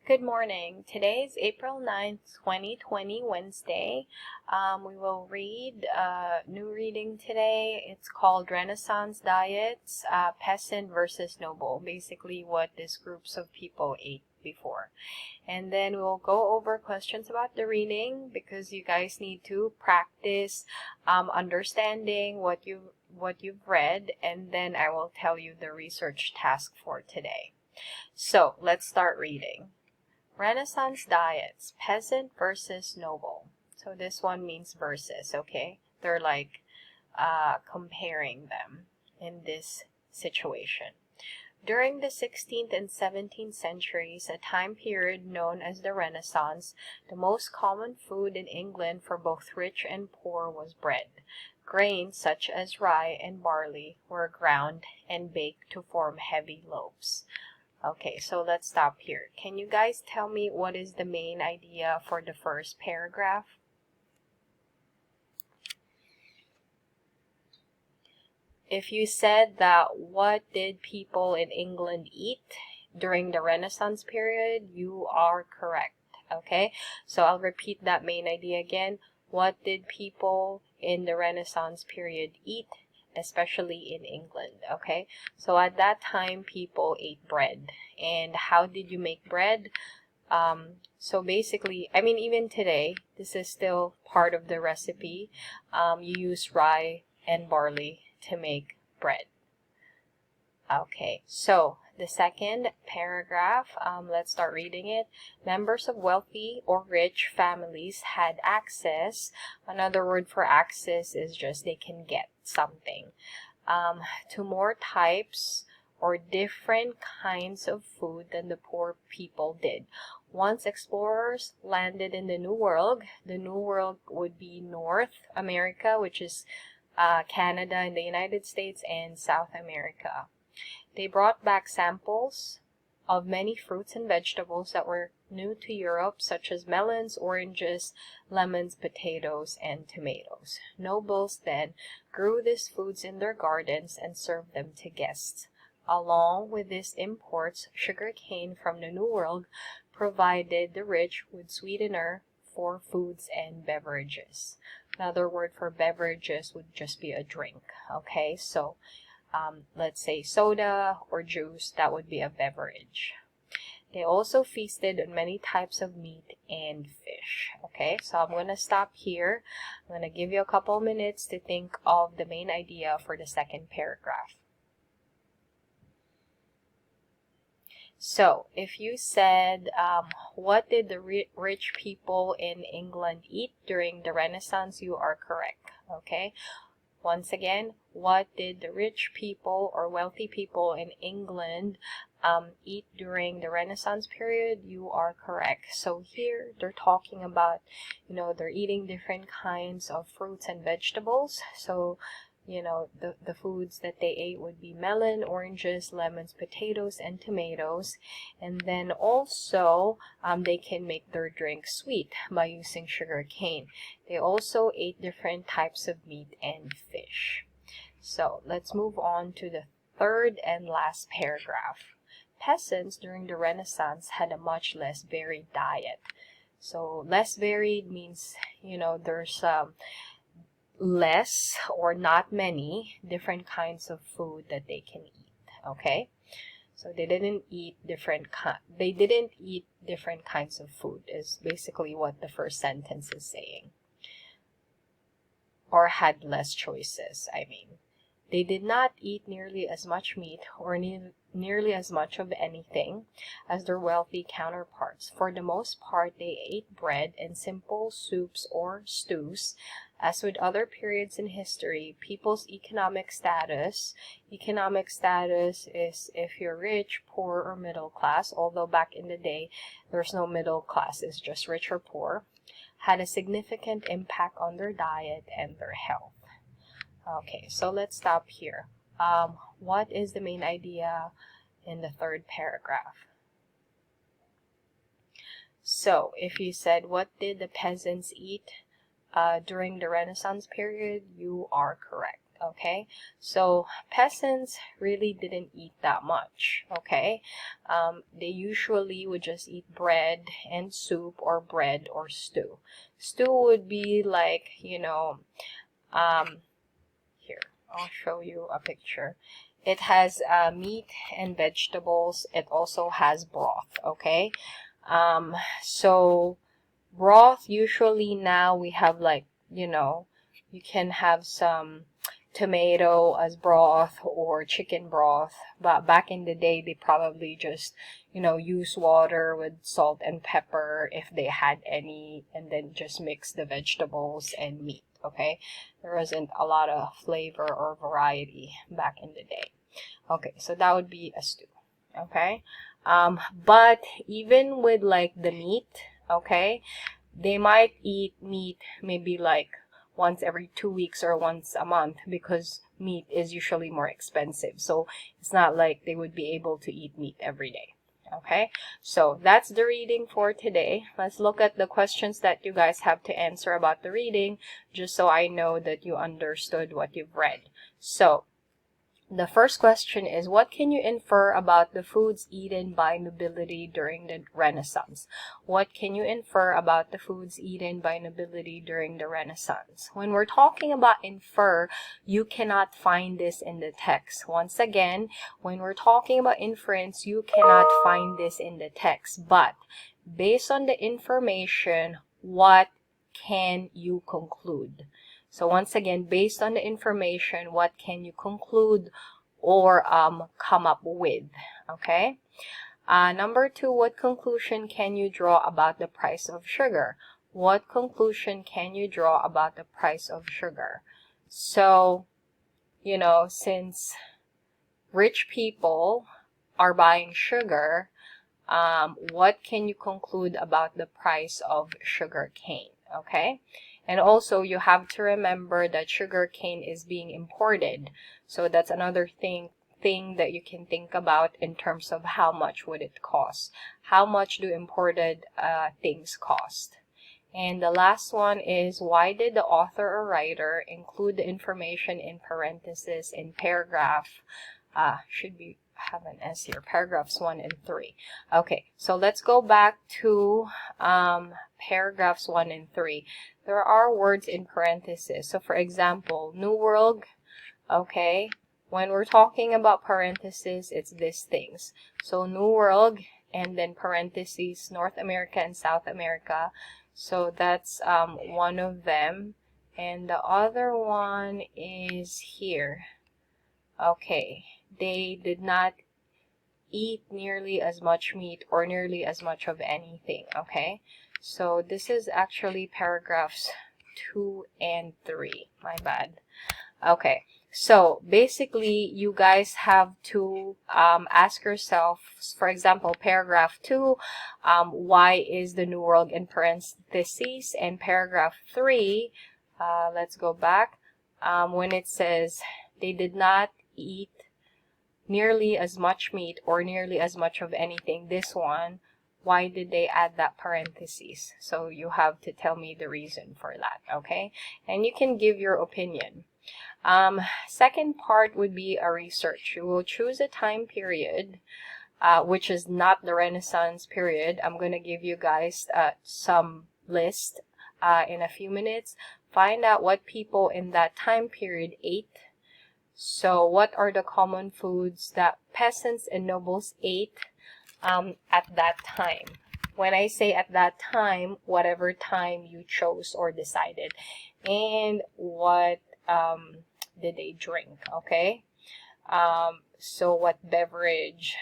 Good morning. Today is April 9th, 2020, Wednesday. We will read a new reading today. It's called Renaissance Diets, Peasant versus Noble, basically what these groups of people ate before. And then we'll go over questions about the reading because you guys need to practice understanding what you've read, and then I will tell you the research task for today. So let's start reading. Renaissance Diets, Peasant versus Noble. So this one means versus, okay? They're like comparing them in this situation. During the 16th and 17th centuries, a time period known as the Renaissance, the most common food in England for both rich and poor was bread. Grains such as rye and barley were ground and baked to form heavy loaves. Okay, so let's stop here. Can you guys tell me what is the main idea for the first paragraph? If you said that what did people in England eat during the Renaissance period, you are correct. Okay, so I'll repeat that main idea again. What did people in the Renaissance period eat? Especially in England, okay? So at that time, people ate bread. And how did you make bread? So basically, I mean, even today, this is still part of the recipe. You use rye and barley to make bread. Okay, so the second paragraph, let's start reading it. Members of wealthy or rich families had access. Another word for access is just they can get something. To more types or different kinds of food than the poor people did. Once explorers landed in the New World would be North America, which is Canada and the United States, and South America. They brought back samples of many fruits and vegetables that were new to Europe, such as melons, oranges, lemons, potatoes, and tomatoes. Nobles then grew these foods in their gardens and served them to guests. Along with these imports, sugar cane from the New World provided the rich with sweetener for foods and beverages. Another word for beverages would just be a drink, okay? So let's say soda or juice, that would be a beverage. They also feasted on many types of meat and fish. Okay, so I'm going to stop here. I'm going to give you a couple minutes to think of the main idea for the second paragraph. So, if you said, what did the rich people in England eat during the Renaissance, you are correct. Okay. Once again, what did the rich people or wealthy people in England eat during the Renaissance period? You are correct. So here they're talking about, they're eating different kinds of fruits and vegetables. So, the foods that they ate would be melon, oranges, lemons, potatoes, and tomatoes. And then also, they can make their drink sweet by using sugar cane. They also ate different types of meat and fish. So let's move on to the third and last paragraph. Peasants during the Renaissance had a much less varied diet. So less varied means, there's less or not many different kinds of food that they can eat. Okay, so they didn't eat different kinds of food is basically what the first sentence is saying, or had less choices. I mean, they did not eat nearly as much meat or nearly as much of anything as their wealthy counterparts. For the most part, they ate bread and simple soups or stews. As with other periods in history, people's economic status is if you're rich, poor, or middle class, although back in the day, there's no middle class, it's just rich or poor, had a significant impact on their diet and their health. Okay, so let's stop here. What is the main idea in the third paragraph? So, if you said, what did the peasants eat during the Renaissance period, you are correct. okay? So peasants really didn't eat that much, okay? They usually would just eat bread and soup, or bread or stew. Stew would be like, you know, here, I'll show you a picture. It has meat and vegetables. It also has broth, okay? So broth, usually now we have like, you know, you can have some tomato as broth or chicken broth, but back in the day they probably just, you know, use water with salt and pepper if they had any, and then just mix the vegetables and meat, okay? There wasn't a lot of flavor or variety back in the day. Okay, so that would be a stew, okay? But even with like the meat, okay, they might eat meat maybe like once every 2 weeks or once a month, because meat is usually more expensive. So it's not like they would be able to eat meat every day. Okay, so that's the reading for today. Let's look at the questions that you guys have to answer about the reading, just so I know that you understood what you've read. So the first question is, what can you infer about the foods eaten by nobility during the Renaissance? What can you infer about the foods eaten by nobility during the Renaissance? When we're talking about infer, you cannot find this in the text. Once again, when we're talking about inference, you cannot find this in the text. But based on the information, what can you conclude? So once again, based on the information, what can you conclude or come up with? Okay. Number 2, what conclusion can you draw about the price of sugar? What conclusion can you draw about the price of sugar? So, you know, since rich people are buying sugar, what can you conclude about the price of sugar cane? Okay. And also, you have to remember that sugar cane is being imported. So that's another thing that you can think about in terms of how much would it cost. How much do imported things cost? And the last one is, why did the author or writer include the information in parentheses in paragraph, should be have an S here, paragraphs 1 and 3. Okay, so let's go back to paragraphs 1 and 3. There are words in parentheses. So for example, New World, okay, when we're talking about parentheses, it's these things. So New World, and then parentheses, North America and South America. So that's one of them. And the other one is here. Okay, they did not eat nearly as much meat or nearly as much of anything, okay? So this is actually paragraphs 2 and 3. My bad. Okay, so basically you guys have to ask yourself, for example, paragraph 2, why is the New World in parentheses? And paragraph 3, let's go back, when it says they did not eat nearly as much meat or nearly as much of anything, this one, why did they add that parentheses? So you have to tell me the reason for that, okay? And you can give your opinion. Second part would be a research. You will choose a time period, which is not the Renaissance period. I'm going to give you guys some list in a few minutes. Find out what people in that time period ate. So what are the common foods that peasants and nobles ate at that time? When I say at that time, whatever time you chose or decided. And what did they drink, okay? So what beverage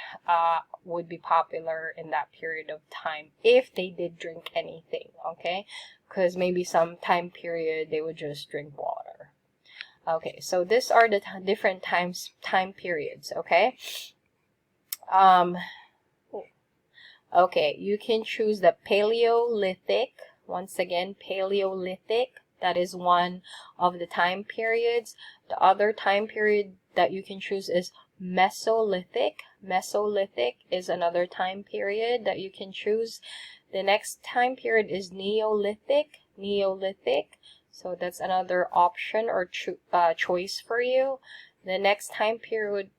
would be popular in that period of time, if they did drink anything, okay? Because maybe some time period they would just drink water. Okay, so these are the different time periods, okay? Okay, you can choose the Paleolithic. Once again, Paleolithic. That is one of the time periods. The other time period that you can choose is Mesolithic. Mesolithic is another time period that you can choose. The next time period is Neolithic. Neolithic. So that's another option or choice for you. The next time period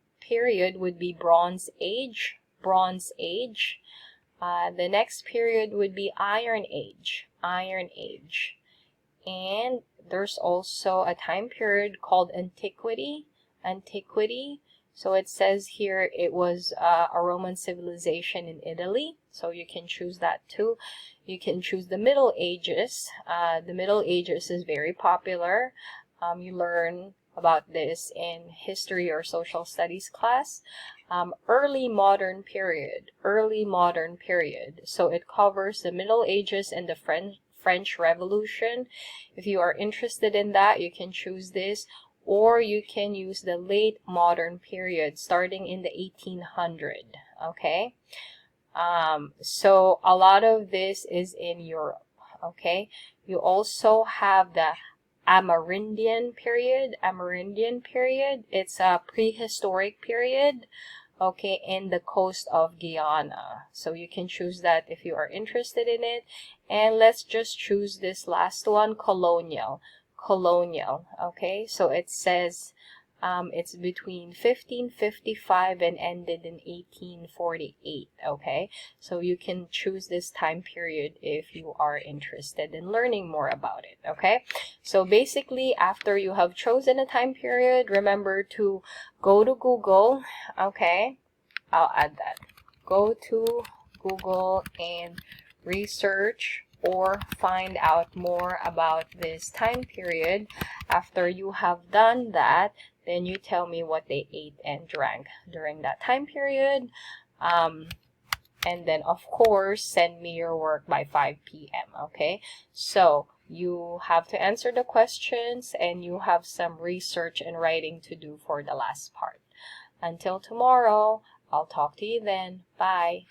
would be Bronze Age. Bronze Age. The next period would be Iron Age. Iron Age. And there's also a time period called Antiquity. Antiquity. So it says here it was a Roman civilization in Italy. So you can choose that too. You can choose the Middle Ages. The Middle Ages is very popular. You learn about this in history or social studies class. Early modern period. Early modern period. So it covers the Middle Ages and the French Revolution. If you are interested in that, you can choose this. Or you can use the late modern period starting in the 1800s. Okay? So a lot of this is in Europe. Okay? You also have the Amerindian period. Amerindian period. It's a prehistoric period. Okay, in the coast of Guyana. So you can choose that if you are interested in it. And let's just choose this last one, colonial. Colonial. Okay, so it says it's between 1555 and ended in 1848. Okay, so you can choose this time period if you are interested in learning more about it. Okay, so basically after you have chosen a time period, remember to go to Google. Okay, I'll add that. Go to Google and research or find out more about this time period. After you have done that, then you tell me what they ate and drank during that time period. And then, of course, send me your work by 5 p.m. Okay? So, you have to answer the questions and you have some research and writing to do for the last part. Until tomorrow, I'll talk to you then. Bye.